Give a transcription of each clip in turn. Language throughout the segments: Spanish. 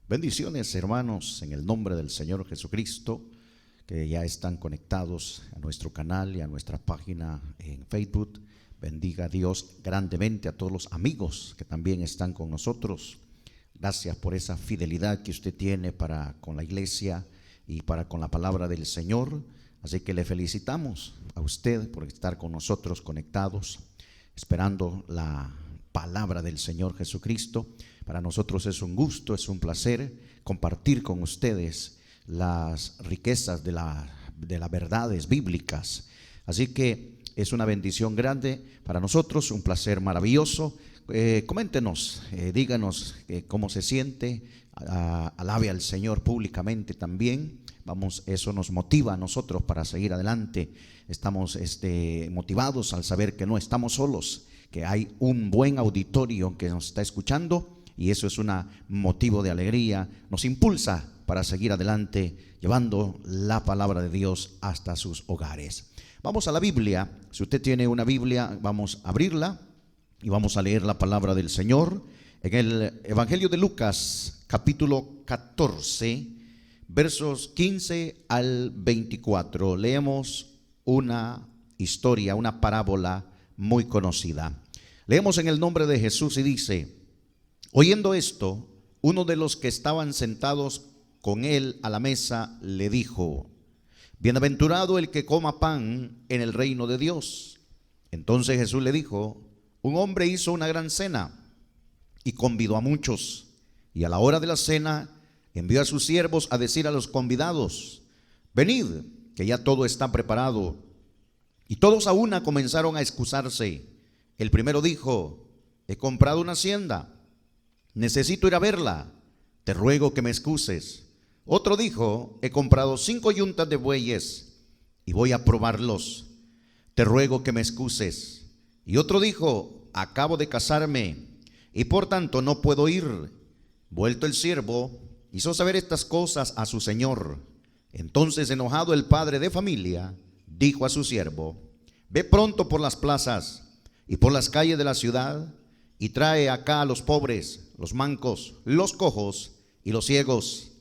Bendiciones, hermanos, en el nombre del Señor Jesucristo, que ya están conectados a nuestro canal y a nuestra página en Facebook. Bendiga a Dios grandemente a todos los amigos que también están con nosotros. Gracias por esa fidelidad que usted tiene para con la iglesia y para con la palabra del Señor. Así que le felicitamos a usted por estar con nosotros conectados, esperando la palabra del Señor Jesucristo. Para nosotros es un gusto, es un placer compartir con ustedes las riquezas de las verdades bíblicas. Así que es una bendición grande para nosotros, un placer maravilloso. Coméntenos, díganos cómo se siente, alabe al Señor públicamente también. Eso nos motiva a nosotros para seguir adelante. Estamos motivados al saber que no estamos solos, que hay un buen auditorio que nos está escuchando, y eso es un motivo de alegría, nos impulsa para seguir adelante llevando la palabra de Dios hasta sus hogares. Vamos a la Biblia. Si usted tiene una Biblia, vamos a abrirla y vamos a leer la palabra del Señor en el Evangelio de Lucas, capítulo 14, versos 15 al 24. Leemos una historia, una parábola muy conocida. Leemos en el nombre de Jesús y dice: oyendo esto, uno de los que estaban sentados con él a la mesa le dijo: bienaventurado el que coma pan en el reino de Dios. Entonces Jesús le dijo: un hombre hizo una gran cena y convidó a muchos, y a la hora de la cena envió a sus siervos a decir a los convidados: venid, que ya todo está preparado. Y todos a una comenzaron a excusarse. El primero dijo: he comprado una hacienda, necesito ir a verla, te ruego que me excuses. Otro dijo: he comprado 5 yuntas de bueyes y voy a probarlos, te ruego que me excuses. Y otro dijo: acabo de casarme y por tanto no puedo ir. Vuelto el siervo, hizo saber estas cosas a su señor. Entonces, enojado el padre de familia, dijo a su siervo: ve pronto por las plazas y por las calles de la ciudad y trae acá a los pobres, los mancos, los cojos y los ciegos.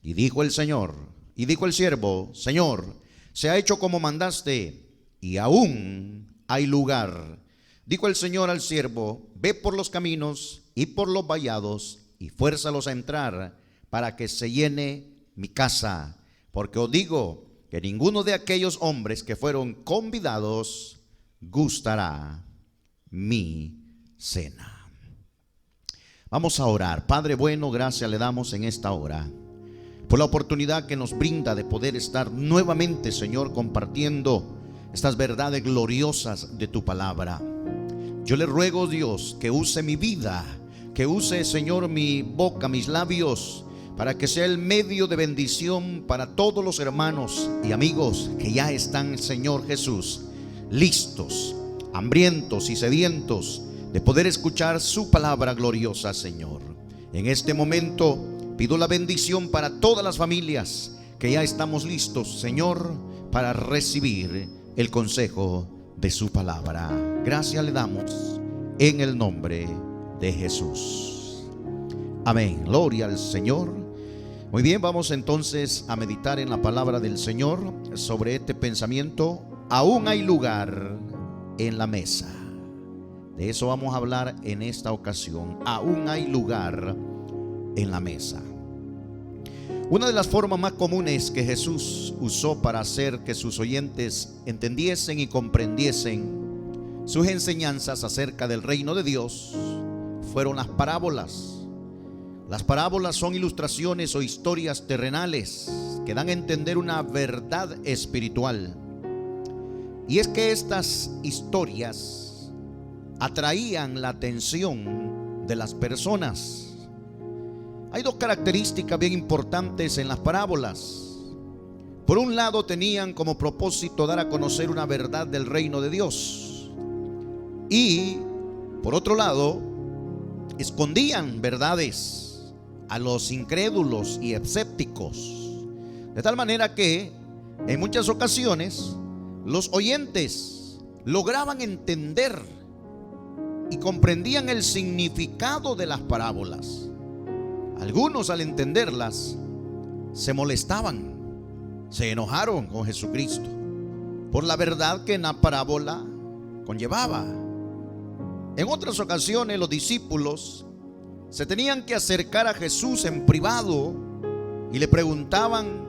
Y dijo el siervo: Señor, se ha hecho como mandaste, y aún hay lugar. Dijo el Señor al siervo: ve por los caminos y por los vallados y fuérzalos a entrar, para que se llene mi casa. Porque os digo que ninguno de aquellos hombres que fueron convidados gustará mi cena. Vamos a orar. Padre bueno, gracias le damos en esta hora por la oportunidad que nos brinda de poder estar nuevamente, Señor, compartiendo estas verdades gloriosas de tu palabra. Yo le ruego, Dios, que use mi vida, que use, Señor, mi boca, mis labios, para que sea el medio de bendición para todos los hermanos y amigos que ya están, Señor Jesús, listos, hambrientos y sedientos de poder escuchar su palabra gloriosa, Señor. En este momento pido la bendición para todas las familias que ya estamos listos, Señor, para recibir el consejo de su palabra. Gracias le damos en el nombre de Jesús. Amén. Gloria al Señor. Muy bien, vamos entonces a meditar en la palabra del Señor sobre este pensamiento: aún hay lugar en la mesa. De eso vamos a hablar en esta ocasión. Aún hay lugar en la mesa. Una de las formas más comunes que Jesús usó para hacer que sus oyentes entendiesen y comprendiesen sus enseñanzas acerca del reino de Dios fueron las parábolas. Las parábolas son ilustraciones o historias terrenales que dan a entender una verdad espiritual. Y es que estas historias atraían la atención de las personas. Hay dos características bien importantes en las parábolas. Por un lado, tenían como propósito dar a conocer una verdad del reino de Dios, y por otro lado, escondían verdades a los incrédulos y escépticos, de tal manera que en muchas ocasiones los oyentes lograban entender y comprendían el significado de las parábolas. Algunos, al entenderlas, se molestaban, se enojaron con Jesucristo por la verdad que en la parábola conllevaba. En otras ocasiones los discípulos se tenían que acercar a Jesús en privado y le preguntaban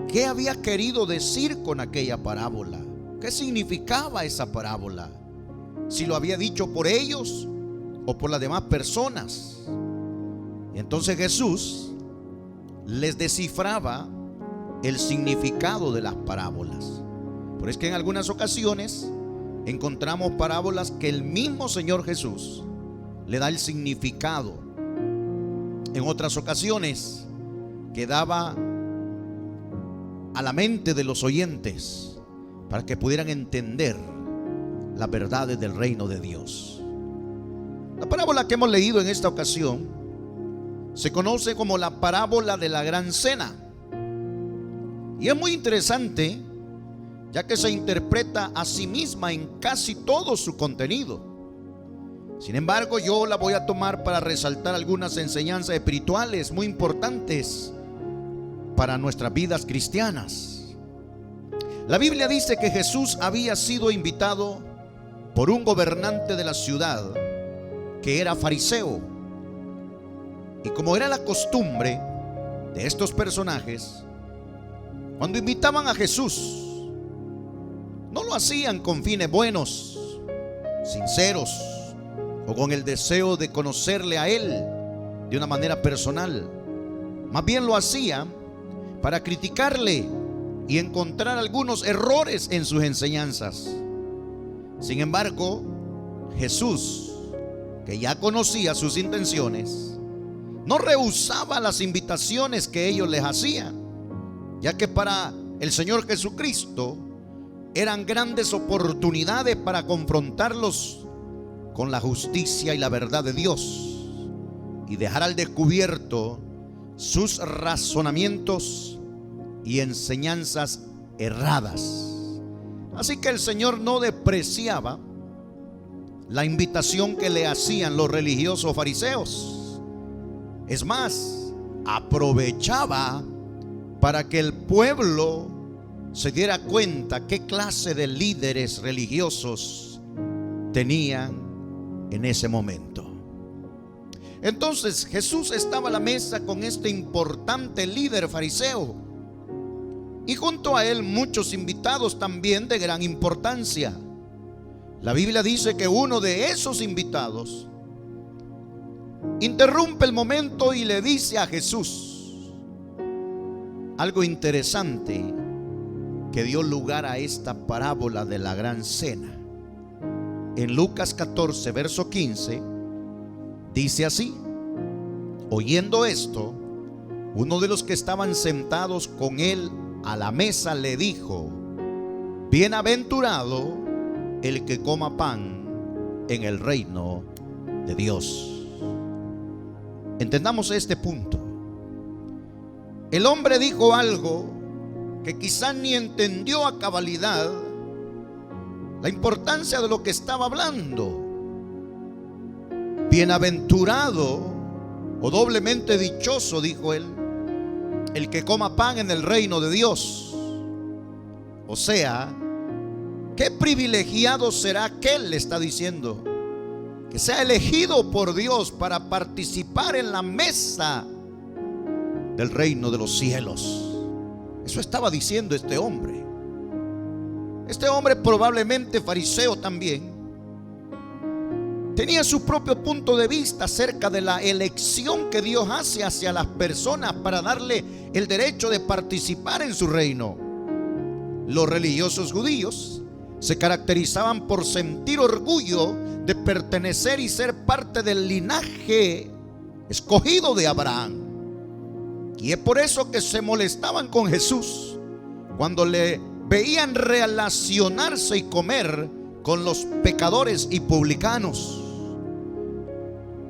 qué había querido decir con aquella parábola, qué significaba esa parábola, si lo había dicho por ellos o por las demás personas. Y entonces Jesús les descifraba el significado de las parábolas. Por es que en algunas ocasiones encontramos parábolas que el mismo Señor Jesús le da el significado. En otras ocasiones quedaba a la mente de los oyentes para que pudieran entender las verdades del reino de Dios. La parábola que hemos leído en esta ocasión se conoce como la parábola de la gran cena, y es muy interesante, ya que se interpreta a sí misma en casi todo su contenido. Sin embargo, yo la voy a tomar para resaltar algunas enseñanzas espirituales muy importantes para nuestras vidas cristianas. La Biblia dice que Jesús había sido invitado por un gobernante de la ciudad que era fariseo. Y como era la costumbre de estos personajes, cuando invitaban a Jesús, no lo hacían con fines buenos, sinceros, o con el deseo de conocerle a Él de una manera personal. Más bien lo hacían para criticarle y encontrar algunos errores en sus enseñanzas. Sin embargo, Jesús, que ya conocía sus intenciones, no rehusaba las invitaciones que ellos les hacían, ya que para el Señor Jesucristo eran grandes oportunidades para confrontarlos con la justicia y la verdad de Dios y dejar al descubierto sus razonamientos y enseñanzas erradas. Así que el Señor no despreciaba la invitación que le hacían los religiosos fariseos. Es más, aprovechaba para que el pueblo se diera cuenta qué clase de líderes religiosos tenían en ese momento. Entonces Jesús estaba a la mesa con este importante líder fariseo, y junto a él muchos invitados también de gran importancia. La Biblia dice que uno de esos invitados interrumpe el momento y le dice a Jesús algo interesante que dio lugar a esta parábola de la gran cena. En Lucas 14, verso 15, dice así: oyendo esto, uno de los que estaban sentados con él a la mesa le dijo: bienaventurado el que coma pan en el reino de Dios. Entendamos este punto. El hombre dijo algo que quizás ni entendió a cabalidad la importancia de lo que estaba hablando. Bienaventurado o doblemente dichoso, dijo él, el que coma pan en el reino de Dios. O sea, qué privilegiado será aquel, le está diciendo, que sea elegido por Dios para participar en la mesa del reino de los cielos. Eso estaba diciendo este hombre. Este hombre, probablemente fariseo también, tenía su propio punto de vista acerca de la elección que Dios hace hacia las personas para darle el derecho de participar en su reino. Los religiosos judíos se caracterizaban por sentir orgullo de pertenecer y ser parte del linaje escogido de Abraham. Y es por eso que se molestaban con Jesús cuando le veían relacionarse y comer con los pecadores y publicanos.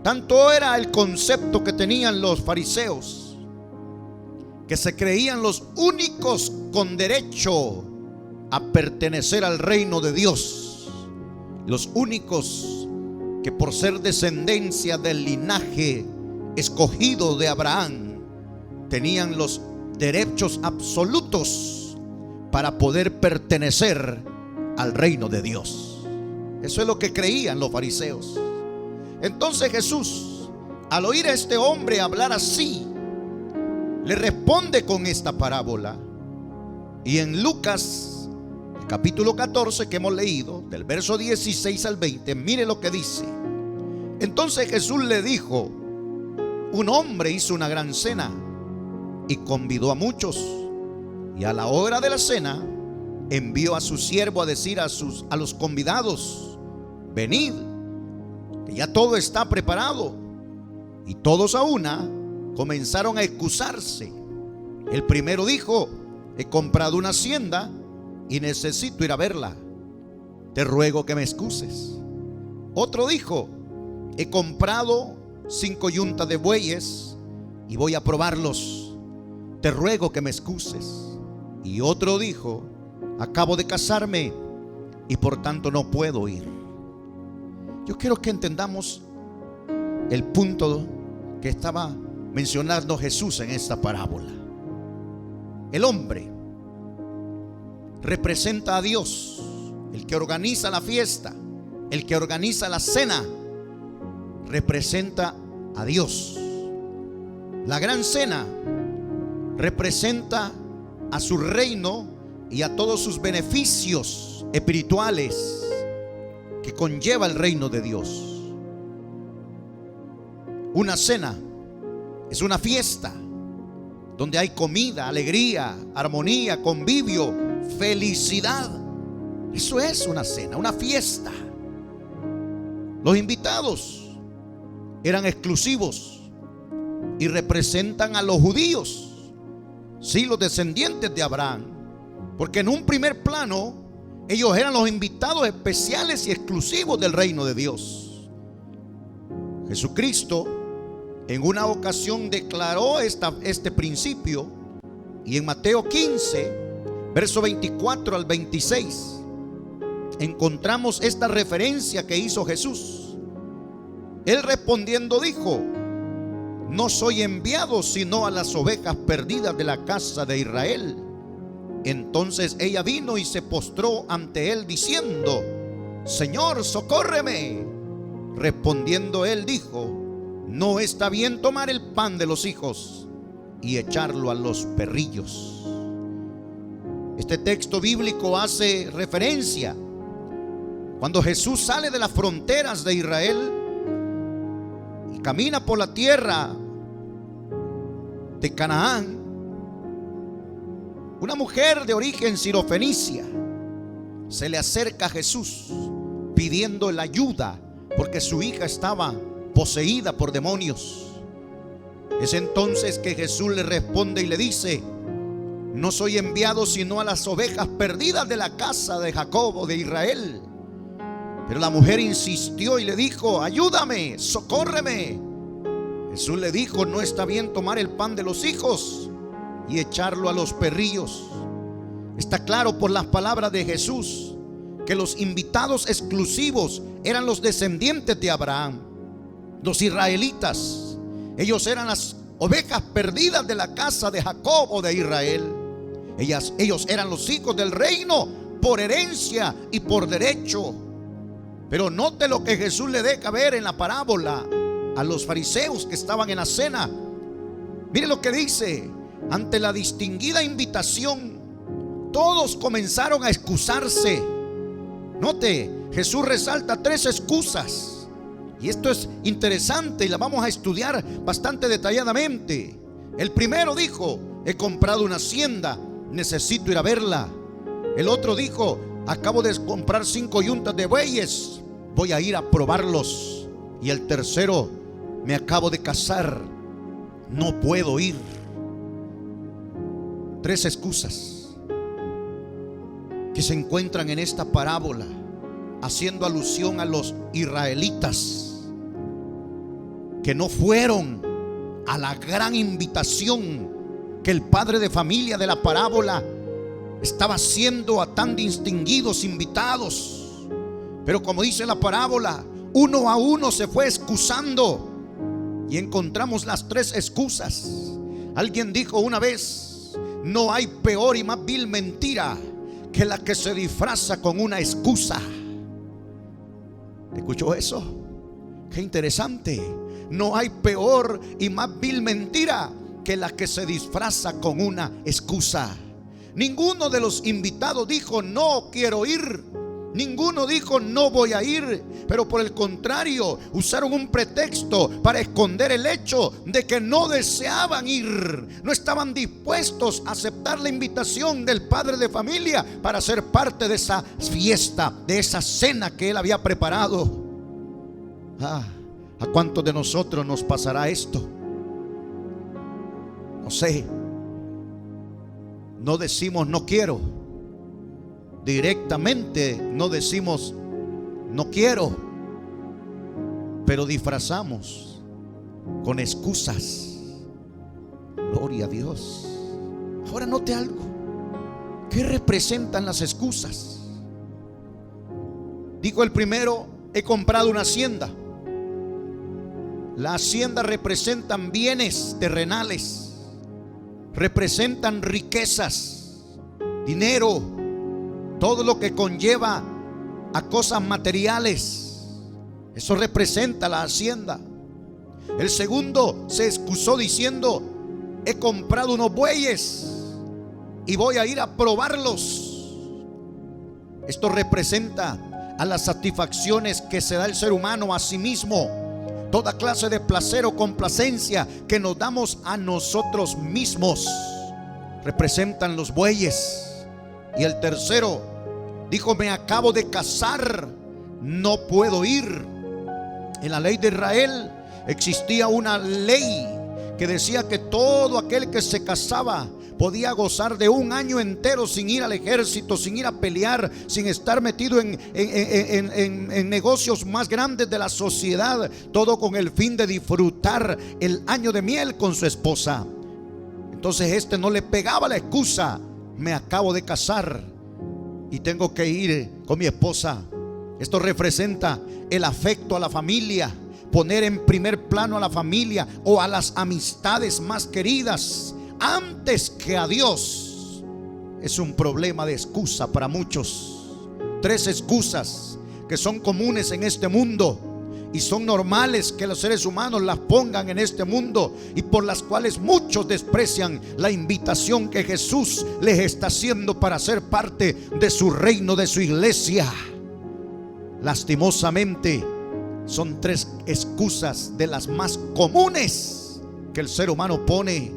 Tanto era el concepto que tenían los fariseos, que se creían los únicos con derecho a pertenecer al reino de Dios, los únicos que por ser descendencia del linaje escogido de Abraham, tenían los derechos absolutos para poder pertenecer al reino de Dios. Eso es lo que creían los fariseos. Entonces Jesús, al oír a este hombre hablar así, le responde con esta parábola. Y en Lucas, el capítulo 14 que hemos leído, del verso 16 al 20, mire lo que dice. Entonces Jesús le dijo: un hombre hizo una gran cena y convidó a muchos, y a la hora de la cena envió a su siervo a decir a los convidados: venid, que ya todo está preparado. Y todos a una comenzaron a excusarse. El primero dijo: he comprado una hacienda y necesito ir a verla, te ruego que me excuses. Otro dijo: he comprado 5 yuntas de bueyes y voy a probarlos, te ruego que me excuses. Y otro dijo: acabo de casarme y por tanto no puedo ir. Yo quiero que entendamos el punto que estaba mencionando Jesús en esta parábola. El hombre representa a Dios, el que organiza la fiesta, el que organiza la cena, representa a Dios. La gran cena representa a su reino y a todos sus beneficios espirituales que conlleva el reino de Dios. Una cena es una fiesta donde hay comida, alegría, armonía, convivio, felicidad. Eso es una cena, una fiesta. Los invitados eran exclusivos y representan a los judíos, sí, los descendientes de Abraham, porque en un primer plano ellos eran los invitados especiales y exclusivos del reino de Dios. Jesucristo en una ocasión declaró este principio, y en Mateo 15, verso 24 al 26, encontramos esta referencia que hizo Jesús. Él respondiendo dijo: no soy enviado sino a las ovejas perdidas de la casa de Israel. Entonces ella vino y se postró ante él diciendo: Señor, socórreme. Respondiendo él dijo: no está bien tomar el pan de los hijos y echarlo a los perrillos. Este texto bíblico hace referencia cuando Jesús sale de las fronteras de Israel y camina por la tierra de Canaán. Una mujer de origen sirofenicia se le acerca a Jesús pidiendo la ayuda porque su hija estaba poseída por demonios. Es entonces que Jesús le responde y le dice: no soy enviado sino a las ovejas perdidas de la casa de Jacob o de Israel. Pero la mujer insistió y le dijo: ayúdame, socórreme. Jesús le dijo: no está bien tomar el pan de los hijos y echarlo a los perrillos. Está claro por las palabras de Jesús que los invitados exclusivos eran los descendientes de Abraham, los israelitas. Ellos eran las ovejas perdidas de la casa de Jacob o de Israel. Ellos eran los hijos del reino por herencia y por derecho. Pero note lo que Jesús le deja ver en la parábola a los fariseos que estaban en la cena. Mire lo que dice: ante la distinguida invitación, todos comenzaron a excusarse. Note, Jesús resalta 3 excusas. Y esto es interesante y la vamos a estudiar bastante detalladamente. El primero dijo: he comprado una hacienda, necesito ir a verla. El otro dijo: acabo de comprar 5 yuntas de bueyes, voy a ir a probarlos. Y el tercero: me acabo de casar, no puedo ir. 3 excusas que se encuentran en esta parábola, haciendo alusión a los israelitas que no fueron a la gran invitación que el padre de familia de la parábola estaba haciendo a tan distinguidos invitados. Pero como dice la parábola, uno a uno se fue excusando. y encontramos las tres excusas. Alguien dijo una vez: no hay peor y más vil mentira que la que se disfraza con una excusa. ¿Escuchó eso? Qué interesante. No hay peor y más vil mentira que la que se disfraza con una excusa. Ninguno de los invitados dijo: no quiero ir. Ninguno dijo: no voy a ir. Pero por el contrario, usaron un pretexto para esconder el hecho de que no deseaban ir. No estaban dispuestos a aceptar la invitación del padre de familia para ser parte de esa fiesta, de esa cena que él había preparado. ¿A cuántos de nosotros nos pasará esto? No sé. No decimos no quiero. Directamente no decimos no quiero, pero disfrazamos con excusas. Gloria a Dios. Ahora note algo. ¿Qué representan las excusas? Dijo el primero: he comprado una hacienda. La hacienda representan bienes terrenales, representan riquezas, dinero, todo lo que conlleva a cosas materiales. Eso representa la hacienda. El segundo se excusó diciendo: he comprado unos bueyes y voy a ir a probarlos. Esto representa a las satisfacciones que se da el ser humano a sí mismo, toda clase de placer o complacencia que nos damos a nosotros mismos. Representan los bueyes. Y el tercero dijo: me acabo de casar, no puedo ir. En la ley de Israel existía una ley que decía que todo aquel que se casaba podía gozar de un año entero sin ir al ejército, sin ir a pelear, sin estar metido en negocios más grandes de la sociedad, todo con el fin de disfrutar el año de miel con su esposa. Entonces no le pegaba la excusa: me acabo de casar y tengo que ir con mi esposa. Esto representa el afecto a la familia, poner en primer plano a la familia o a las amistades más queridas antes que a Dios. Es un problema de excusa para muchos. Tres excusas que son comunes en este mundo y son normales que los seres humanos las pongan en este mundo, y por las cuales muchos desprecian la invitación que Jesús les está haciendo para ser parte de su reino, de su iglesia. Lastimosamente, son tres excusas de las más comunes que el ser humano pone.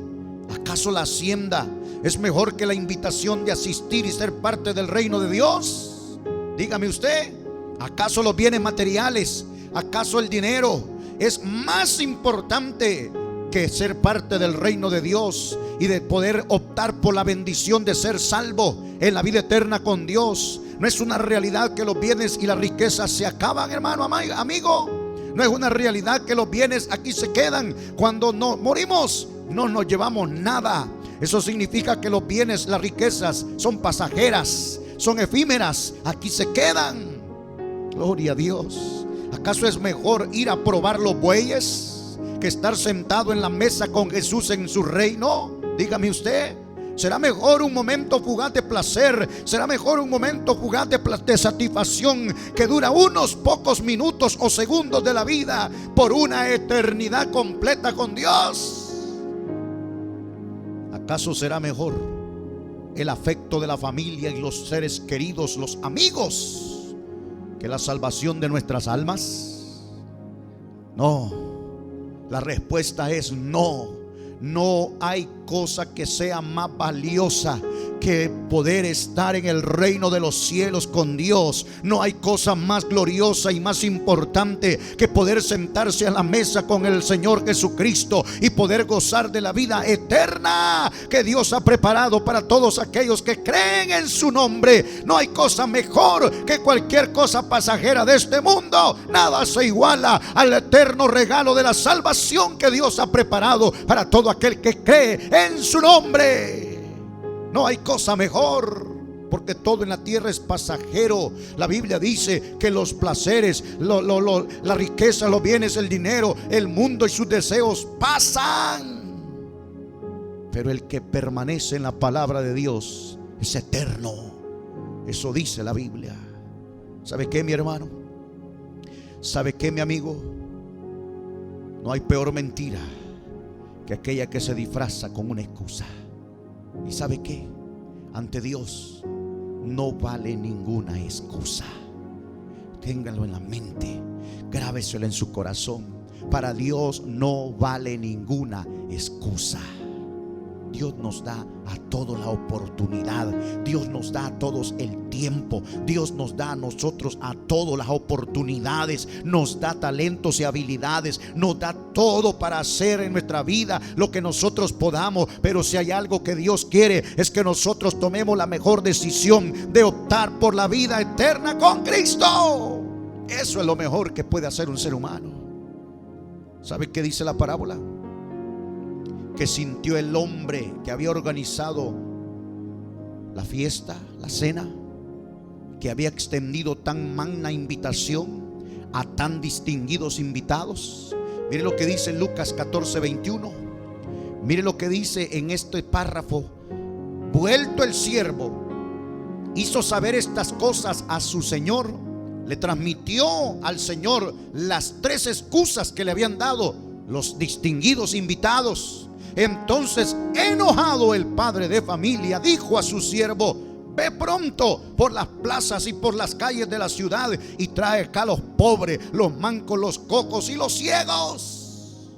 ¿Acaso la hacienda es mejor que la invitación de asistir y ser parte del reino de Dios? Dígame usted. ¿Acaso los bienes materiales, acaso el dinero es más importante que ser parte del reino de Dios y de poder optar por la bendición de ser salvo en la vida eterna con Dios? No es una realidad que los bienes y las riquezas se acaban, hermano, amigo. No es una realidad que los bienes aquí se quedan. Cuando no morimos, no nos llevamos nada. Eso significa que los bienes, las riquezas son pasajeras, son efímeras, aquí se quedan. Gloria a Dios. ¿Acaso es mejor ir a probar los bueyes que estar sentado en la mesa con Jesús en su reino? Dígame usted. ¿Será mejor un momento fugaz de placer? ¿Será mejor un momento fugaz de satisfacción que dura unos pocos minutos o segundos de la vida por una eternidad completa con Dios? ¿Acaso será mejor el afecto de la familia y los seres queridos, los amigos, que la salvación de nuestras almas? No. La respuesta es no. No hay cosa que sea más valiosa que poder estar en el reino de los cielos con Dios. No hay cosa más gloriosa y más importante que poder sentarse a la mesa con el Señor Jesucristo y poder gozar de la vida eterna que Dios ha preparado para todos aquellos que creen en su nombre. No hay cosa mejor que cualquier cosa pasajera de este mundo. Nada se iguala al eterno regalo de la salvación que Dios ha preparado para todo aquel que cree en su nombre. No hay cosa mejor. porque todo en la tierra es pasajero. La Biblia dice que los placeres, la riqueza, los bienes, el dinero, el mundo y sus deseos pasan, pero el que permanece en la palabra de Dios es eterno. Eso dice la Biblia. ¿Sabe qué, mi hermano? ¿Sabe qué, mi amigo? No hay peor mentira que aquella que se disfraza con una excusa. ¿Y sabe qué? Ante Dios no vale ninguna excusa. Ténganlo en la mente, grábeselo en su corazón. Para Dios no vale ninguna excusa. Dios nos da a todos la oportunidad. Dios nos da a todos el tiempo. Dios nos da a nosotros a todos las oportunidades. Nos da talentos y habilidades. Nos da todo para hacer en nuestra vida lo que nosotros podamos. Pero si hay algo que Dios quiere, es que nosotros tomemos la mejor decisión de optar por la vida eterna con Cristo. Eso es lo mejor que puede hacer un ser humano. ¿Sabe qué dice la parábola? Que sintió el hombre que había organizado la fiesta, la cena, que había extendido tan magna invitación a tan distinguidos invitados. Mire lo que dice Lucas 14:21. Mire lo que dice en este párrafo. Vuelto el siervo, hizo saber estas cosas a su señor. Le transmitió al señor las 3 excusas que le habían dado los distinguidos invitados. Entonces, enojado, el padre de familia dijo a su siervo: ve pronto por las plazas y por las calles de la ciudad y trae acá los pobres, los mancos, los cojos y los ciegos.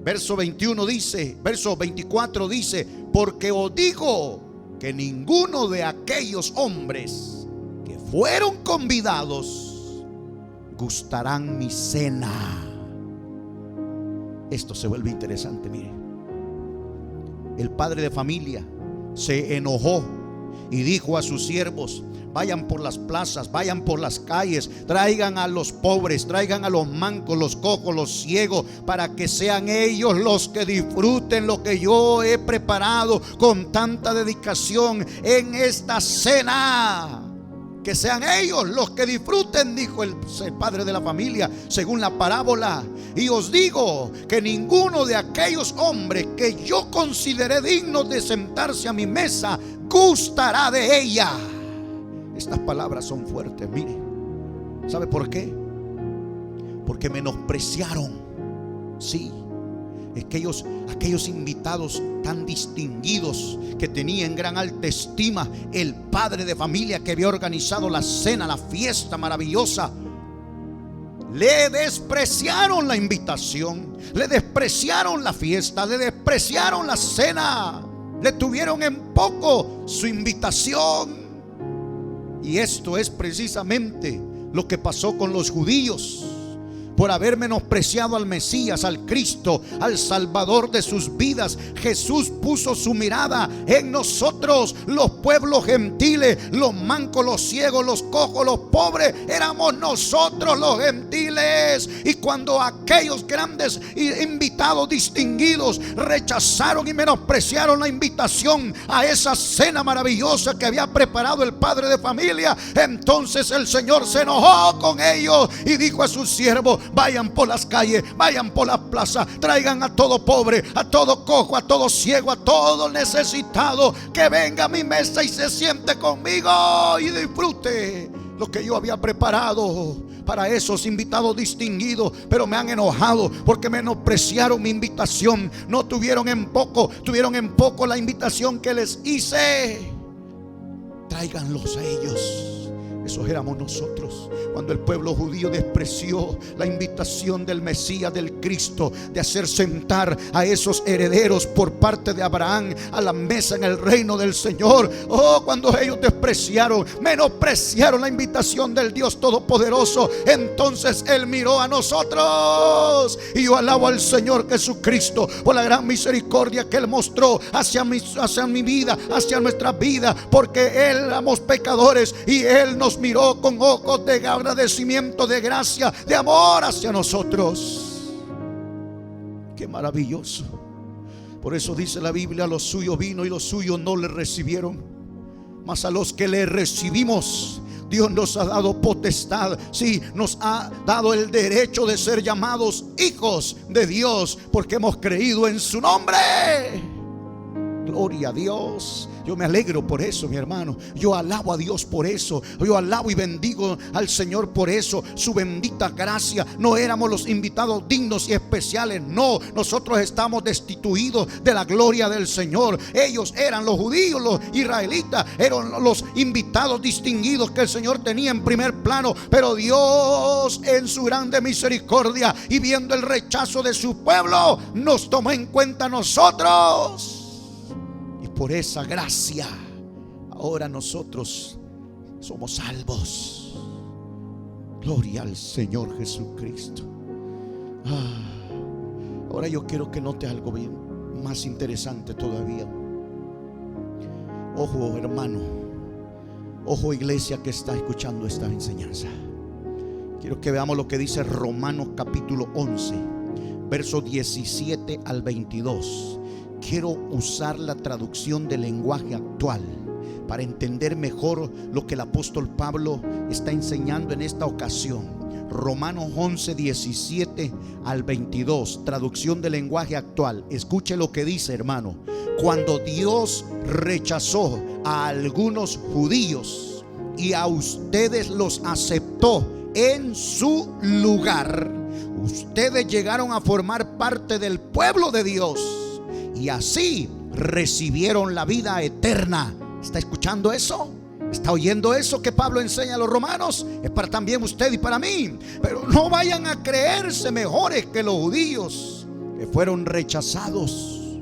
Verso 21 dice, verso 24 dice: porque os digo que ninguno de aquellos hombres que fueron convidados gustarán mi cena. Esto se vuelve interesante, mire. El padre de familia se enojó y dijo a sus siervos: vayan por las plazas, vayan por las calles, traigan a los pobres, traigan a los mancos, los cojos, los ciegos, para que sean ellos los que disfruten lo que yo he preparado con tanta dedicación en esta cena. Que sean ellos los que disfruten, dijo el padre de la familia, según la parábola. Y os digo que ninguno de aquellos hombres que yo consideré dignos de sentarse a mi mesa gustará de ella. Estas palabras son fuertes, mire. ¿Sabe por qué? Porque menospreciaron, sí, aquellos invitados tan distinguidos que tenía en gran alta estima el padre de familia que había organizado la cena, la fiesta maravillosa. Le despreciaron la invitación, le despreciaron la fiesta, le despreciaron la cena, le tuvieron en poco su invitación. Y esto es precisamente lo que pasó con los judíos. Por haber menospreciado al Mesías, al Cristo, al Salvador de sus vidas, Jesús puso su mirada en nosotros, los pueblos gentiles, los mancos, los ciegos, los cojos, los pobres. Éramos nosotros los gentiles. Y cuando aquellos grandes invitados distinguidos rechazaron y menospreciaron la invitación a esa cena maravillosa que había preparado el padre de familia, entonces el Señor se enojó con ellos y dijo a sus siervos: vayan por las calles, vayan por las plazas, traigan a todo pobre, a todo cojo, a todo ciego, a todo necesitado, que venga a mi mesa y se siente conmigo y disfrute lo que yo había preparado para esos invitados distinguidos. Pero me han enojado porque menospreciaron mi invitación. No tuvieron en poco la invitación que les hice. Tráiganlos a ellos. Esos éramos nosotros cuando el pueblo judío despreció la invitación del Mesías, del Cristo, de hacer sentar a esos herederos por parte de Abraham a la mesa en el reino del Señor. Oh, cuando ellos menospreciaron la invitación del Dios Todopoderoso, entonces Él miró a nosotros. Y yo alabo al Señor Jesucristo por la gran misericordia que Él mostró hacia mi vida, hacia nuestra vida, porque éramos pecadores y Él nos miró con ojos de agradecimiento, de gracia, de amor hacia nosotros. Qué maravilloso. Por eso dice la Biblia: los suyos vino y los suyos no le recibieron. mas a los que le recibimos, Dios nos ha dado potestad, sí, nos ha dado el derecho de ser llamados hijos de Dios, porque hemos creído en su nombre. Gloria a Dios. Yo me alegro por eso, mi hermano. Yo alabo a Dios por eso. Yo alabo y bendigo al Señor por eso. Su bendita gracia. No éramos los invitados dignos y especiales. No, nosotros estamos destituidos de la gloria del Señor. Ellos eran los judíos, los israelitas, eran los invitados distinguidos que el Señor tenía en primer plano. Pero Dios, en su grande misericordia y viendo el rechazo de su pueblo, nos tomó en cuenta a nosotros. Por esa gracia, ahora nosotros somos salvos. Gloria al Señor Jesucristo. Ahora yo quiero que note algo bien más interesante todavía. Ojo, hermano. Ojo, iglesia que está escuchando esta enseñanza. Quiero que veamos lo que dice Romanos capítulo 11, versos 17 al 22. Quiero usar la traducción del lenguaje actual para entender mejor lo que el apóstol Pablo está enseñando en esta ocasión. Romanos 11, 17 al 22, traducción del lenguaje actual. Escuche lo que dice, hermano. Cuando Dios rechazó a algunos judíos y a ustedes los aceptó en su lugar, ustedes llegaron a formar parte del pueblo de Dios y así recibieron la vida eterna. ¿Está escuchando eso? ¿Está oyendo eso que Pablo enseña a los romanos? Es para también usted y para mí. Pero no vayan a creerse mejores que los judíos que fueron rechazados.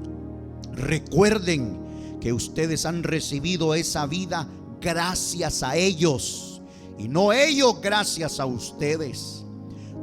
Recuerden que ustedes han recibido esa vida gracias a ellos y no ellos gracias a ustedes.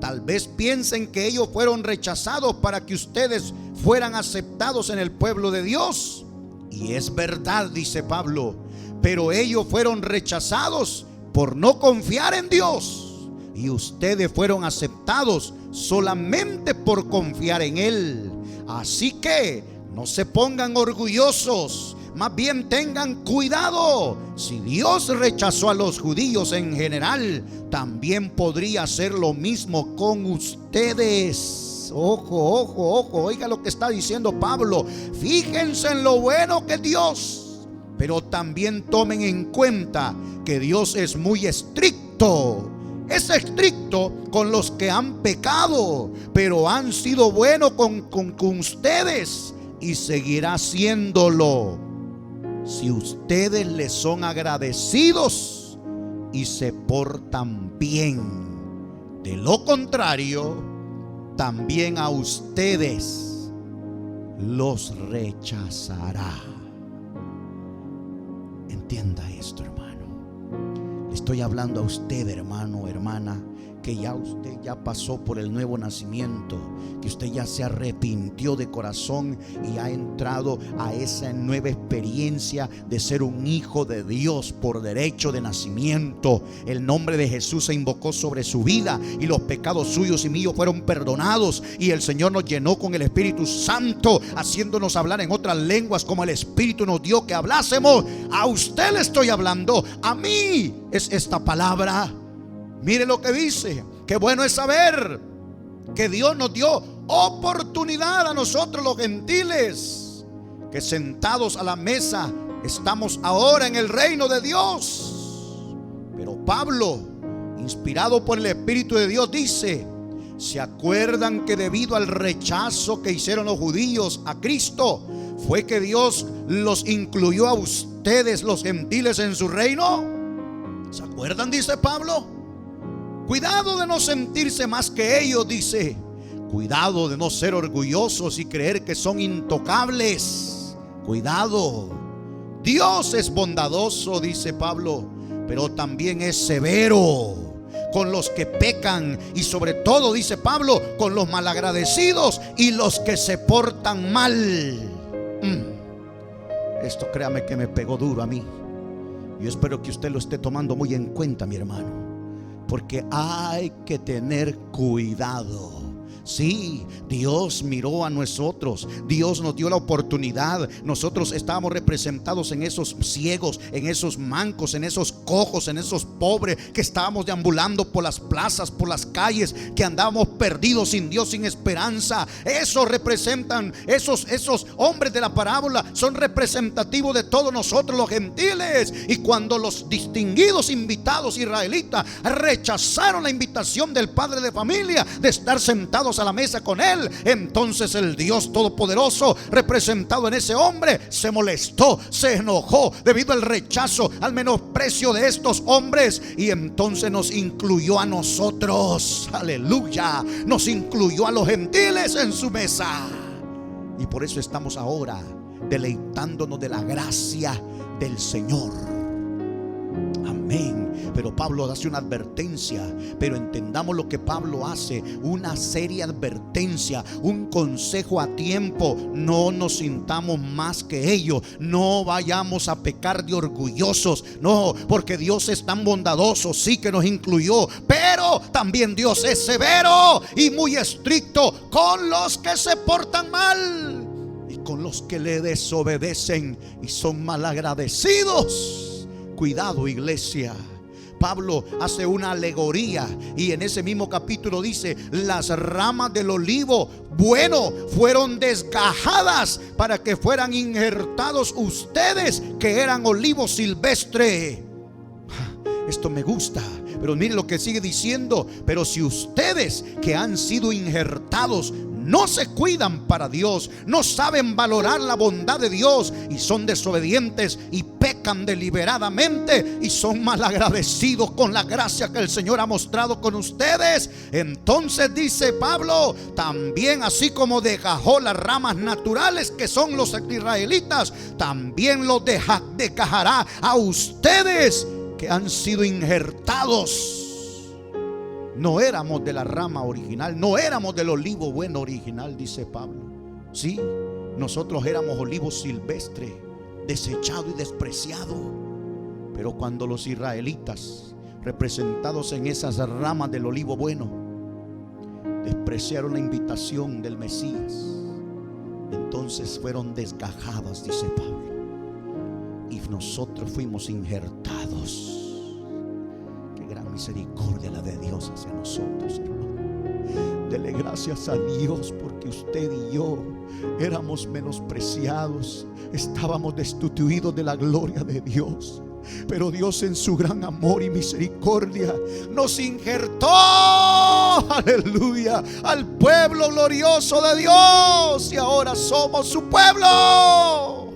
Tal vez piensen que ellos fueron rechazados para que ustedes fueran aceptados en el pueblo de Dios. Y es verdad, dice Pablo, pero ellos fueron rechazados por no confiar en Dios. Y ustedes fueron aceptados solamente por confiar en Él. Así que no se pongan orgullosos, más bien tengan cuidado. Si Dios rechazó a los judíos en general, también podría hacer lo mismo con ustedes. Ojo, ojo, ojo, oiga lo que está diciendo Pablo. Fíjense en lo bueno que Dios, pero también tomen en cuenta que Dios es muy estricto. Es estricto con los que han pecado, pero han sido buenos con ustedes y seguirá haciéndolo si ustedes le son agradecidos y se portan bien. De lo contrario, también a ustedes los rechazará. Entienda esto, hermano. Le estoy hablando a usted, hermano, hermana, que ya usted ya pasó por el nuevo nacimiento, que usted ya se arrepintió de corazón y ha entrado a esa nueva experiencia de ser un hijo de Dios por derecho de nacimiento. El nombre de Jesús se invocó sobre su vida y los pecados suyos y míos fueron perdonados, y el Señor nos llenó con el Espíritu Santo, haciéndonos hablar en otras lenguas como el Espíritu nos dio que hablásemos. A usted le estoy hablando, a mí es esta palabra. Mire lo que dice. Qué bueno es saber que Dios nos dio oportunidad a nosotros los gentiles, que sentados a la mesa estamos ahora en el reino de Dios. Pero Pablo, inspirado por el Espíritu de Dios, dice: ¿se acuerdan que debido al rechazo que hicieron los judíos a Cristo, fue que Dios los incluyó a ustedes los gentiles en su reino? ¿Se acuerdan? Dice Pablo. Cuidado de no sentirse más que ellos, dice. Cuidado de no ser orgullosos y creer que son intocables. Cuidado. Dios es bondadoso, dice Pablo, pero también es severo con los que pecan, y sobre todo, dice Pablo, con los malagradecidos y los que se portan mal. Esto, créame, que me pegó duro a mí. Yo espero que usted lo esté tomando muy en cuenta, mi hermano, porque hay que tener cuidado Sí, Dios miró a nosotros, Dios nos dio la oportunidad. Nosotros estábamos representados en esos ciegos, en esos mancos, en esos cojos, en esos pobres que estábamos deambulando por las plazas, por las calles, que andábamos perdidos, sin Dios, sin esperanza. Eso representan, esos hombres de la parábola son representativos de todos nosotros los gentiles. Y cuando los distinguidos invitados israelitas rechazaron la invitación del padre de familia de estar sentados a la mesa con él, entonces el Dios Todopoderoso representado en ese hombre se molestó, se enojó debido al rechazo, al menosprecio de estos hombres, y entonces nos incluyó a nosotros. Aleluya, nos incluyó a los gentiles en su mesa. Y por eso estamos ahora deleitándonos de la gracia del Señor. Amén. Pero Pablo hace una advertencia, pero entendamos lo que Pablo hace, una seria advertencia, un consejo a tiempo. No nos sintamos más que ellos, no vayamos a pecar de orgullosos, no, porque Dios es tan bondadoso, sí que nos incluyó, pero también Dios es severo y muy estricto con los que se portan mal y con los que le desobedecen y son malagradecidos. Cuidado, iglesia. Pablo hace una alegoría y en ese mismo capítulo dice: las ramas del olivo bueno fueron desgajadas para que fueran injertados ustedes que eran olivo silvestre. Esto me gusta, pero mire lo que sigue diciendo: pero si ustedes que han sido injertados no se cuidan para Dios, no saben valorar la bondad de Dios y son desobedientes y pecan deliberadamente y son malagradecidos con la gracia que el Señor ha mostrado con ustedes, entonces dice Pablo, también así como desgajó las ramas naturales que son los israelitas, también los desgajará a ustedes que han sido injertados. No éramos de la rama original, no éramos del olivo bueno original, dice Pablo. Sí, nosotros éramos olivo silvestre, desechado y despreciado. Pero cuando los israelitas, representados en esas ramas del olivo bueno, despreciaron la invitación del Mesías, entonces fueron desgajadas, dice Pablo, y nosotros fuimos injertados. Gran misericordia la de Dios hacia nosotros, hermano. Dele gracias a Dios porque usted y yo éramos menospreciados, estábamos destituidos de la gloria de Dios, pero Dios en su gran amor y misericordia nos injertó, aleluya, al pueblo glorioso de Dios, y ahora somos su pueblo.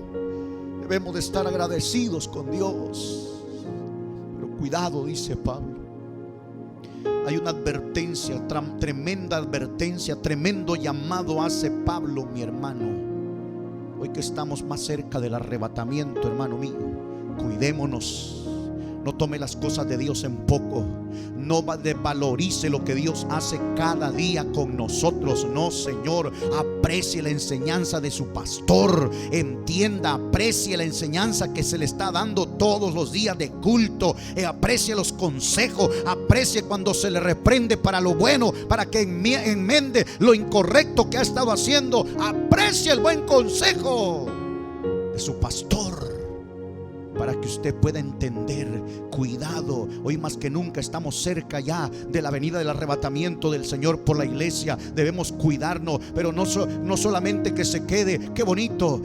Debemos de estar agradecidos con Dios. Cuidado, dice Pablo. Hay una advertencia, tremenda advertencia, tremendo llamado hace Pablo, mi hermano. Hoy que estamos más cerca del arrebatamiento, hermano mío, cuidémonos. No tome las cosas de Dios en poco. No desvalorice lo que Dios hace cada día con nosotros. No, Señor, aprecie la enseñanza de su pastor. Entienda, aprecie la enseñanza que se le está dando todos los días de culto. Aprecie los consejos. Aprecie cuando se le reprende para lo bueno, para que enmende lo incorrecto que ha estado haciendo. Aprecie el buen consejo de su pastor, para que usted pueda entender. Cuidado, hoy más que nunca estamos cerca ya de la venida del arrebatamiento del Señor por la iglesia. Debemos cuidarnos, pero no solamente que se quede. Qué bonito,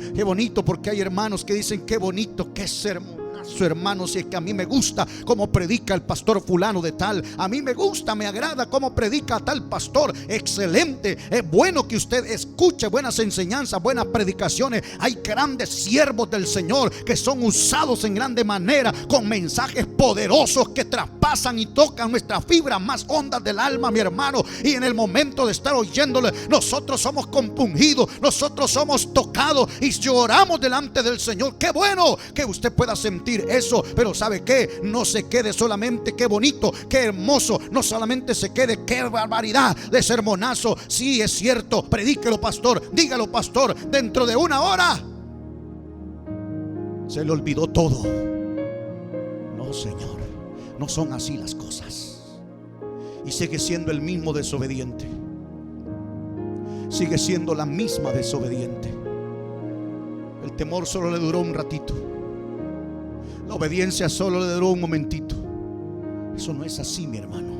porque hay hermanos que dicen qué bonito, qué sermón. Su hermano, si es que a mí me gusta cómo predica el pastor fulano de tal, a mí me gusta, me agrada cómo predica tal pastor, excelente, es bueno que usted escuche buenas enseñanzas, buenas predicaciones. Hay grandes siervos del Señor que son usados en grande manera con mensajes poderosos que traspasan y tocan nuestras fibras más hondas del alma, mi hermano, y en el momento de estar oyéndole, nosotros somos compungidos, nosotros somos tocados y lloramos delante del Señor. Qué bueno que usted pueda sentir eso, pero ¿sabe qué? No se quede solamente qué bonito, qué hermoso, no solamente se quede qué barbaridad de sermonazo. Sí, es cierto, predíquelo, pastor, dígalo, pastor, dentro de una hora se le olvidó todo. No, Señor, no son así las cosas, y sigue siendo el mismo desobediente. sigue siendo la misma desobediente. El temor solo le duró un ratito, la obediencia solo le duró un momentito. Eso no es así, mi hermano.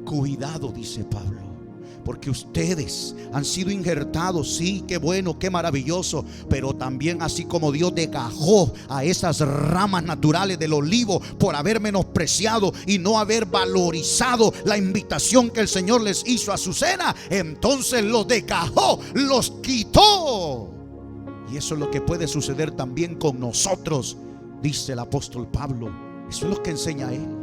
Cuidado, dice Pablo, porque ustedes han sido injertados. Sí, qué bueno, qué maravilloso. Pero también, así como Dios desgajó a esas ramas naturales del olivo por haber menospreciado y no haber valorizado la invitación que el Señor les hizo a su cena, entonces los desgajó, los quitó. Y eso es lo que puede suceder también con nosotros, dice el apóstol Pablo. Eso es lo que enseña él.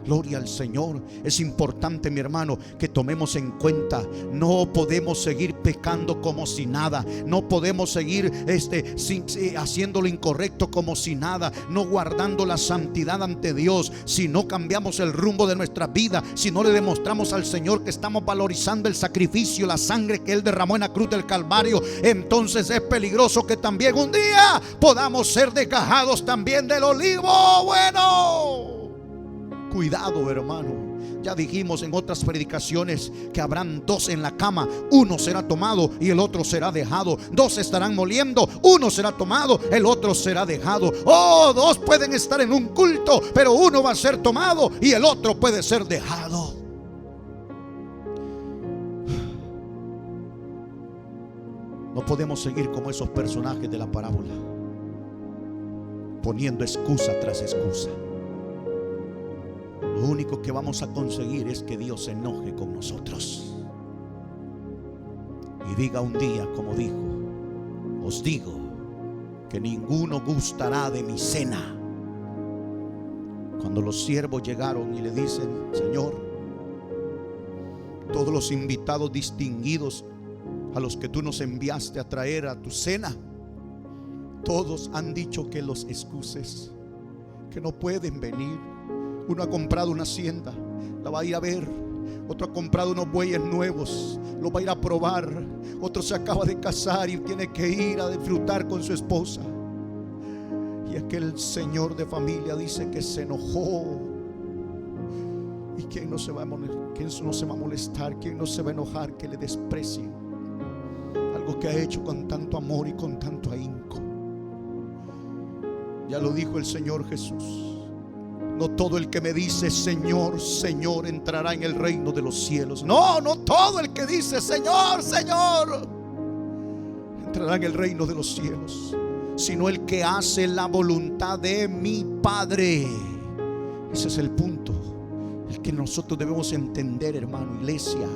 Gloria al Señor. Es importante, mi hermano, que tomemos en cuenta: no podemos seguir pecando como si nada. No podemos seguir haciendo lo incorrecto como si nada. No guardando la santidad ante Dios. Si no cambiamos el rumbo de nuestra vida, si no le demostramos al Señor que estamos valorizando el sacrificio, la sangre que Él derramó en la cruz del Calvario, entonces es peligroso que también un día podamos ser desgajados también del olivo bueno. Cuidado, hermano. Ya dijimos en otras predicaciones que habrán dos en la cama: uno será tomado y el otro será dejado. Dos estarán moliendo, uno será tomado, el otro será dejado. Oh, dos pueden estar en un culto, pero uno va a ser tomado y el otro puede ser dejado. No podemos seguir como esos personajes de la parábola, poniendo excusa tras excusa. Lo único que vamos a conseguir es que Dios se enoje con nosotros y diga un día, como dijo: os digo que ninguno gustará de mi cena. Cuando los siervos llegaron y le dicen: Señor, todos los invitados distinguidos a los que tú nos enviaste a traer a tu cena, todos han dicho que los excuses, que no pueden venir. Uno ha comprado una hacienda, la va a ir a ver. Otro ha comprado unos bueyes nuevos, los va a ir a probar. Otro se acaba de casar y tiene que ir a disfrutar con su esposa. Y aquel señor de familia dice que se enojó. ¿Y quién no se va a molestar? ¿Quién no se va a enojar que le desprecien algo que ha hecho con tanto amor y con tanto ahínco? Ya lo dijo el Señor Jesús: no todo el que me dice Señor, Señor entrará en el reino de los cielos. No todo el que dice Señor, Señor entrará en el reino de los cielos, sino el que hace la voluntad de mi Padre. Ese es el punto, el que nosotros debemos entender, hermano, iglesia.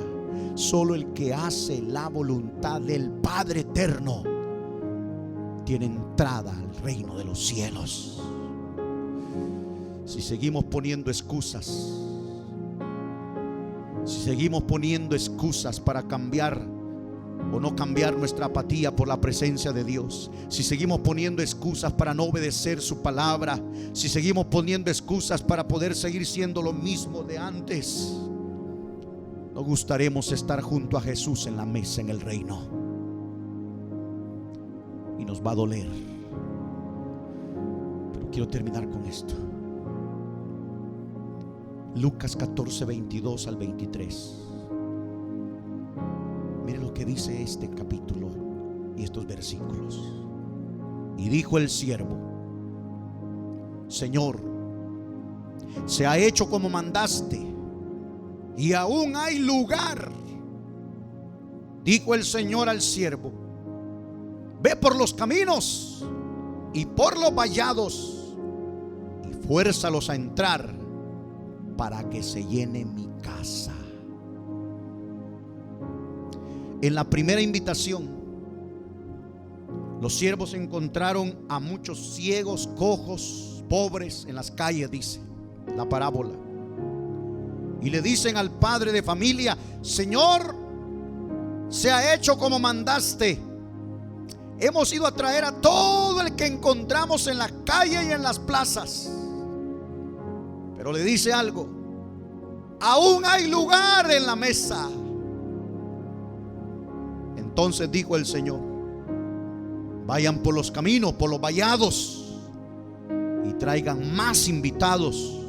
Solo el que hace la voluntad del Padre eterno tiene entrada al reino de los cielos. Si seguimos poniendo excusas, si seguimos poniendo excusas para cambiar o no cambiar nuestra apatía por la presencia de Dios, si seguimos poniendo excusas para no obedecer su palabra, si seguimos poniendo excusas para poder seguir siendo lo mismo de antes, no gustaremos estar junto a Jesús en la mesa en el reino, y nos va a doler. Pero quiero terminar con esto. Lucas 14, 22 al 23. Mire lo que dice este capítulo y estos versículos. Y dijo el siervo: Señor, se ha hecho como mandaste, y aún hay lugar. Dijo el Señor al siervo: ve por los caminos y por los vallados y fuérzalos a entrar, para que se llene mi casa. En la primera invitación, los siervos encontraron a muchos ciegos, cojos, pobres en las calles, dice la parábola. Y le dicen al padre de familia: Señor, se ha hecho como mandaste. Hemos ido a traer a todo el que encontramos en la calle y en las plazas. Pero le dice algo: aún hay lugar en la mesa. Entonces dijo el Señor: vayan por los caminos, por los vallados, y traigan más invitados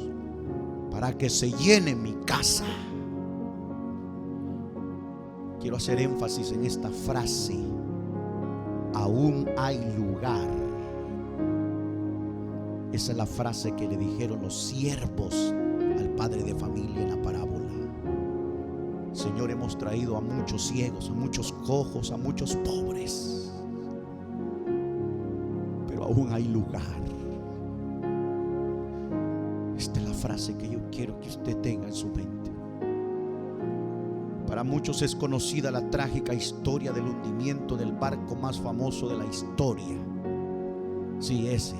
para que se llene mi casa. quiero hacer énfasis en esta frase: aún hay lugar. Esa es la frase que le dijeron los siervos al padre de familia en la parábola. Señor, hemos traído a muchos ciegos, a muchos cojos, a muchos pobres, pero aún hay lugar. Esta es la frase que yo quiero que usted tenga en su mente. Para muchos es conocida la trágica historia del hundimiento del barco más famoso de la historia. Sí, ese,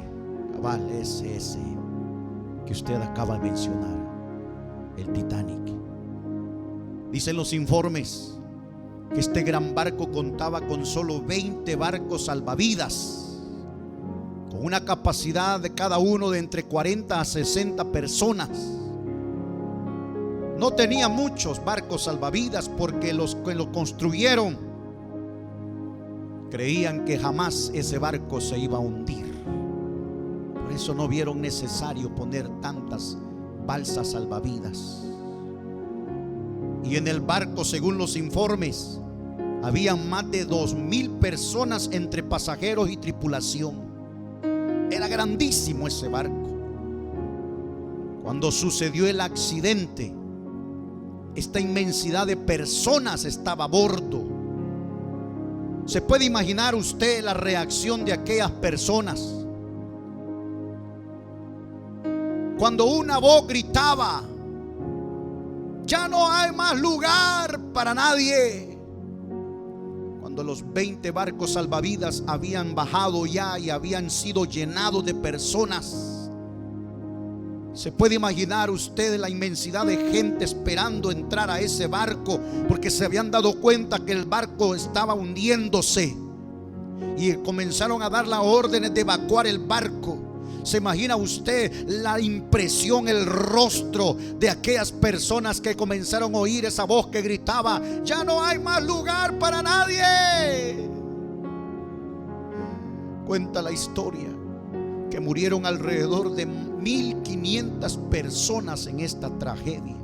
cabal, ese que usted acaba de mencionar, el Titanic. Dicen los informes que este gran barco contaba con solo 20 barcos salvavidas, con una capacidad de cada uno de entre 40 a 60 personas. No tenía muchos barcos salvavidas porque los que lo construyeron creían que jamás ese barco se iba a hundir. Por eso no vieron necesario poner tantas balsas salvavidas. Y en el barco, según los informes, habían más de 2,000 personas entre pasajeros y tripulación. Era grandísimo ese barco. Cuando sucedió el accidente, esta inmensidad de personas estaba a bordo. ¿Se puede imaginar usted la reacción de aquellas personas? Cuando una voz gritaba: ya no hay más lugar para nadie. Cuando los 20 barcos salvavidas habían bajado ya y habían sido llenados de personas, ¿se puede imaginar usted la inmensidad de gente esperando entrar a ese barco? Porque se habían dado cuenta que el barco estaba hundiéndose y comenzaron a dar las órdenes de evacuar el barco. ¿Se imagina usted la impresión, el rostro de aquellas personas que comenzaron a oír esa voz que gritaba: ya no hay más lugar para nadie? Cuenta la historia que murieron alrededor de 1,500 personas en esta tragedia.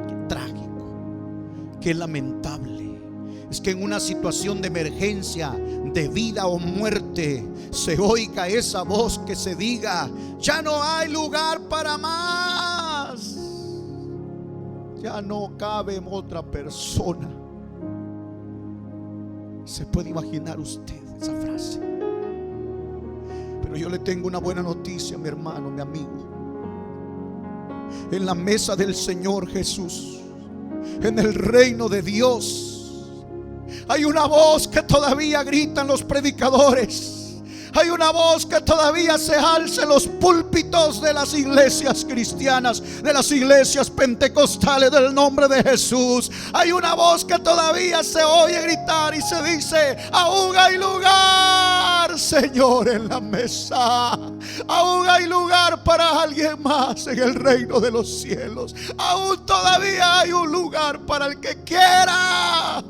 Qué trágico, qué lamentable. Es que en una situación de emergencia, de vida o muerte, se oiga esa voz que se diga: ya no hay lugar para más. Ya no cabe otra persona. ¿Se puede imaginar usted esa frase? Pero yo le tengo una buena noticia, mi hermano, mi amigo. En la mesa del Señor Jesús, en el reino de Dios, hay una voz que todavía gritan los predicadores. Hay una voz que todavía se alza en los púlpitos de las iglesias cristianas, de las iglesias pentecostales del nombre de Jesús. Hay una voz que todavía se oye gritar y se dice: aún hay lugar, Señor, en la mesa. Aún hay lugar para alguien más en el reino de los cielos. Aún todavía hay un lugar para el que quiera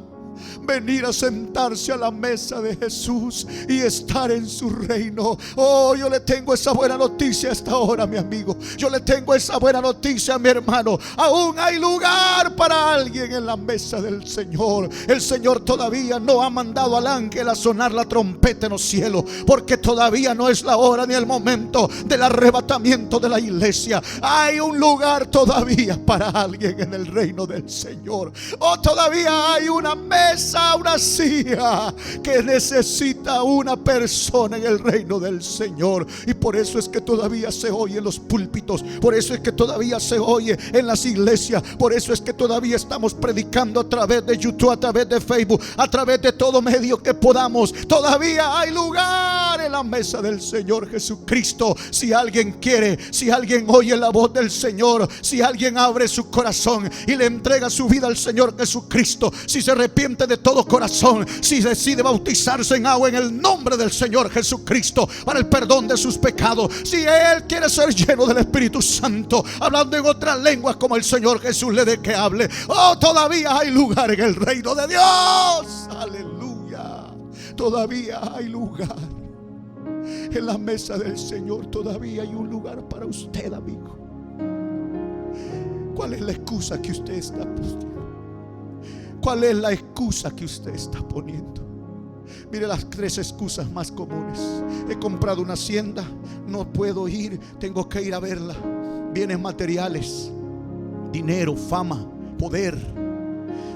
venir a sentarse a la mesa de Jesús y estar en su reino. Oh, yo le tengo esa buena noticia a esta hora, mi amigo. Yo le tengo esa buena noticia, mi hermano. Aún hay lugar para alguien en la mesa del Señor. El Señor todavía no ha mandado al ángel a sonar la trompeta en los cielos, porque todavía no es la hora ni el momento del arrebatamiento de la iglesia. Hay un lugar todavía para alguien en el reino del Señor. Oh, todavía hay una mesa, una silla que necesita una persona en el reino del Señor. Y por eso es que todavía se oye en los púlpitos. Por eso es que todavía se oye en las iglesias. Por eso es que todavía estamos predicando a través de YouTube, a través de Facebook, a través de todo medio que podamos. Todavía hay lugar en la mesa del Señor Jesucristo. Si alguien quiere, si alguien oye la voz del Señor, si alguien abre su corazón y le entrega su vida al Señor Jesucristo, si se arrepiente de todo corazón, si decide bautizarse en agua en el nombre del Señor Jesucristo para el perdón de sus pecados, si él quiere ser lleno del Espíritu Santo, hablando en otras lenguas como el Señor Jesús le dé que hable, oh, todavía hay lugar en el reino de Dios. Aleluya. Todavía hay lugar en la mesa del Señor. Todavía hay un lugar para usted, amigo. ¿Cuál es la excusa que usted está poniendo? ¿Cuál es la excusa que usted está poniendo? Mire las 3 excusas más comunes. He comprado una hacienda, no puedo ir, tengo que ir a verla. Bienes materiales, dinero, fama, poder.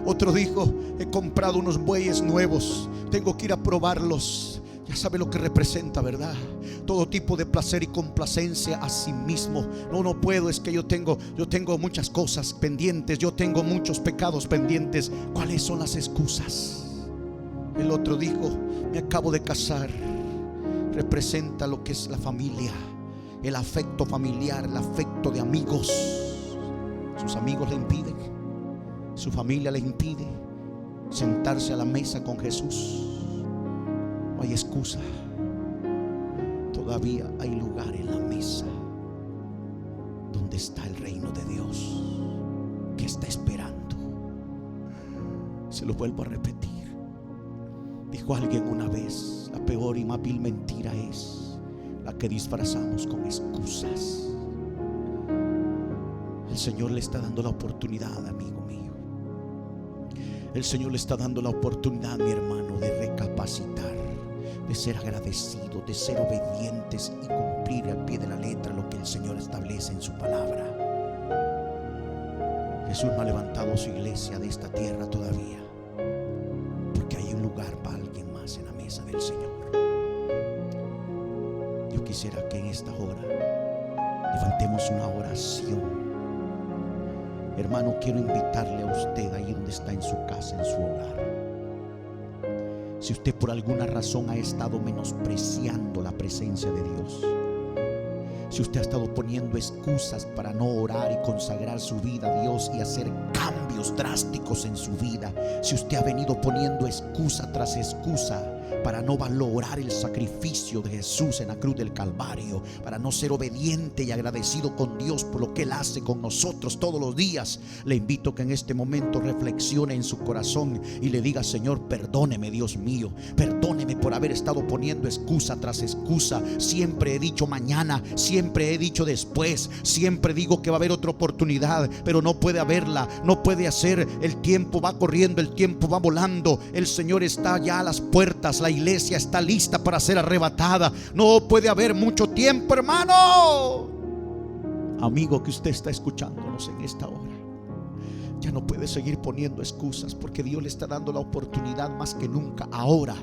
Otro dijo: he comprado unos bueyes nuevos, tengo que ir a probarlos. Ya sabe lo que representa, ¿verdad? Todo tipo de placer y complacencia a sí mismo. No puedo, es que yo tengo muchas cosas pendientes, yo tengo muchos pecados pendientes. ¿Cuáles son las excusas? El otro dijo: me acabo de casar. Representa lo que es la familia, el afecto familiar, el afecto de amigos. Sus amigos le impiden, su familia le impide sentarse a la mesa con Jesús. No hay excusa. Todavía hay lugar en la mesa donde está el reino de Dios, que está esperando. Se lo vuelvo a repetir. Dijo alguien una vez: la peor y más vil mentira es la que disfrazamos con excusas. El Señor le está dando la oportunidad, amigo mío. El Señor le está dando la oportunidad, mi hermano, de recapacitar, de ser agradecido, de ser obedientes y cumplir al pie de la letra lo que el Señor establece en su palabra. Jesús no ha levantado su iglesia de esta tierra todavía, porque hay un lugar para alguien más en la mesa del Señor. Yo quisiera que en esta hora levantemos una oración. Hermano, quiero invitarle a usted ahí donde está, en su casa, en su hogar. Si usted por alguna razón ha estado menospreciando la presencia de Dios, si usted ha estado poniendo excusas para no orar y consagrar su vida a Dios y hacer cambios drásticos en su vida, si usted ha venido poniendo excusa tras excusa para no valorar el sacrificio de Jesús en la cruz del Calvario, para no ser obediente y agradecido con Dios por lo que Él hace con nosotros todos los días, le invito que en este momento reflexione en su corazón y le diga: Señor, perdóneme, Dios mío, perdóneme por haber estado poniendo excusa tras excusa. Siempre he dicho mañana, siempre he dicho después, siempre digo que va a haber otra oportunidad, pero no puede haberla, no puede hacer. El tiempo va corriendo, el tiempo va volando, el Señor está ya a las puertas, la iglesia está lista para ser arrebatada. No puede haber mucho tiempo, hermano. Amigo que usted está escuchándonos en esta hora, ya no puede seguir poniendo excusas, porque Dios le está dando la oportunidad más que nunca ahora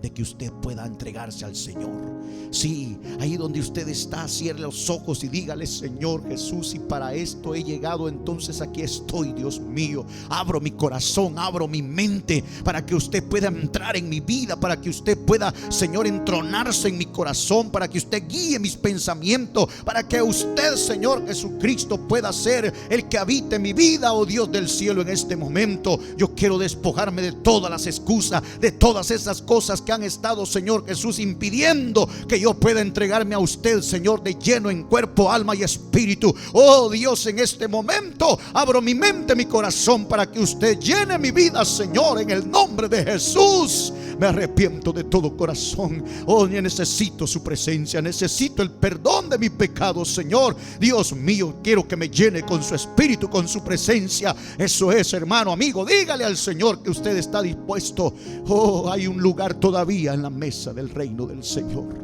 de que usted pueda entregarse al Señor. Sí, ahí donde usted está, cierre los ojos y dígale: Señor Jesús, si para esto he llegado, entonces aquí estoy, Dios mío. Abro mi corazón, abro mi mente para que usted pueda entrar en mi vida, para que usted pueda, Señor, entronarse en mi corazón, para que usted guíe mis pensamientos, para que usted, Señor Jesucristo, pueda ser el que habite mi vida. Oh Dios del cielo, en este momento yo quiero despojarme de todas las excusas, de todas esas cosas que han estado, Señor Jesús, impidiendo que yo pueda entregarme a usted, Señor, de lleno en cuerpo, alma y espíritu. Oh Dios, en este momento abro mi mente, mi corazón, para que usted llene mi vida, Señor, en el nombre de Jesús. Me arrepiento de todo corazón. Oh, necesito su presencia, necesito el perdón de mis pecados, Señor. Dios mío, quiero que me llene con su espíritu, con su presencia. Eso es, hermano, amigo, dígale al Señor que usted está dispuesto. Oh, hay un lugar todavía en la mesa del reino del Señor,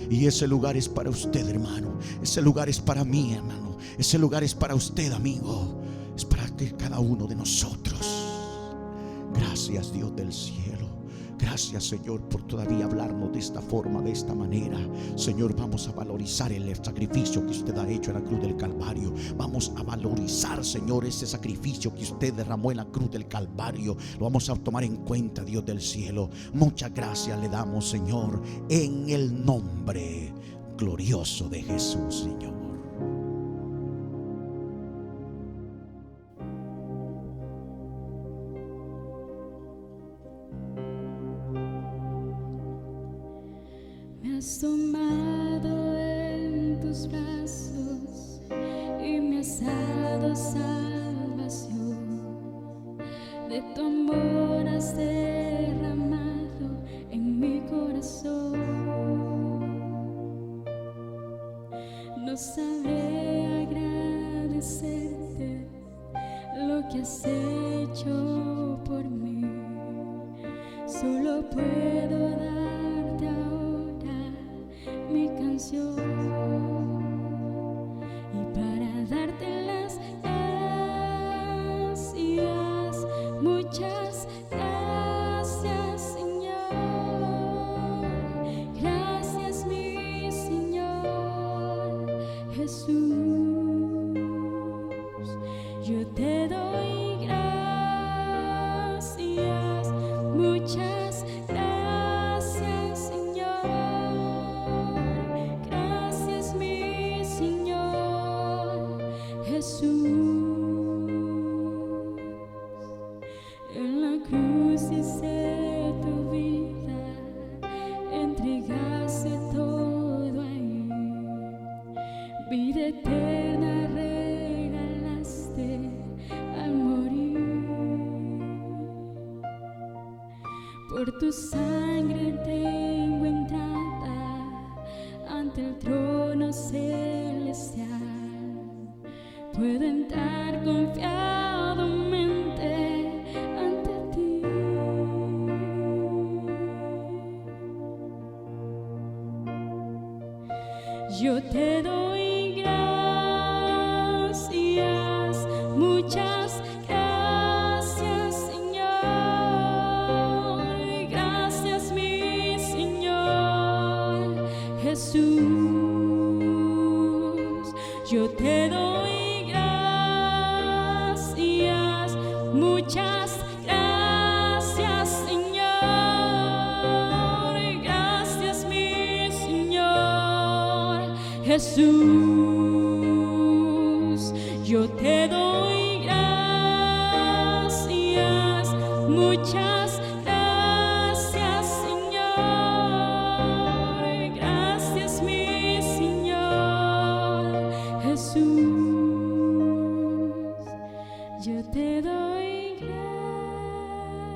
y ese lugar es para usted, hermano. Ese lugar es para mí, hermano. Ese lugar es para usted, amigo. Es para cada uno de nosotros. Gracias, Dios del cielo. Gracias, Señor, por todavía hablarnos de esta forma, de esta manera. Señor, vamos a valorizar el sacrificio que usted ha hecho en la cruz del Calvario. Vamos a valorizar, Señor, ese sacrificio que usted derramó en la cruz del Calvario. Lo vamos a tomar en cuenta, Dios del cielo. Muchas gracias le damos, Señor, en el nombre glorioso de Jesús, Señor. Me has tomado en tus brazos y me has dado salvación. De tu amor has derramado en mi corazón. No sabré agradecerte lo que has hecho hecho por mí. Solo puedo darte ahora mi canción, y para darte las gracias, muchas gracias, Señor. Gracias, mi Señor Jesús. Yo te doy gracias, muchas gracias, Señor. Gracias, mi Señor Jesús. En la cruz hice tu vida, entregaste todo ahí. Vida eterna regalaste al morir. Por tu sangre tengo entrada ante el trono celestial. Puedo entrar confiadamente ante ti. Yo te doy gracias, muchas gracias, Señor. Gracias, mi Señor Jesús. Yo te doy gracias, muchas gracias, Señor. Gracias, mi Señor Jesús. Yo te doy gracias, muchas gracias, Señor. Gracias, mi Señor Jesús. Yo te doy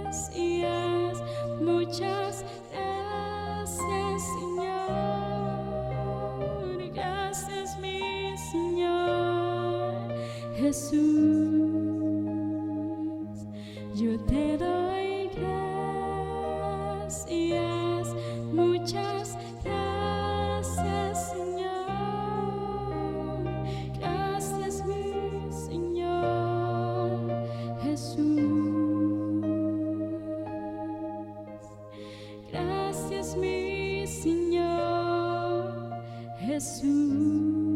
gracias, muchas gracias, Señor. Gracias, mi Señor Jesús. Yo te doy gracias, muchas gracias, Señor. Gracias, mi Señor Jesús. Gracias, mi Señor Jesús.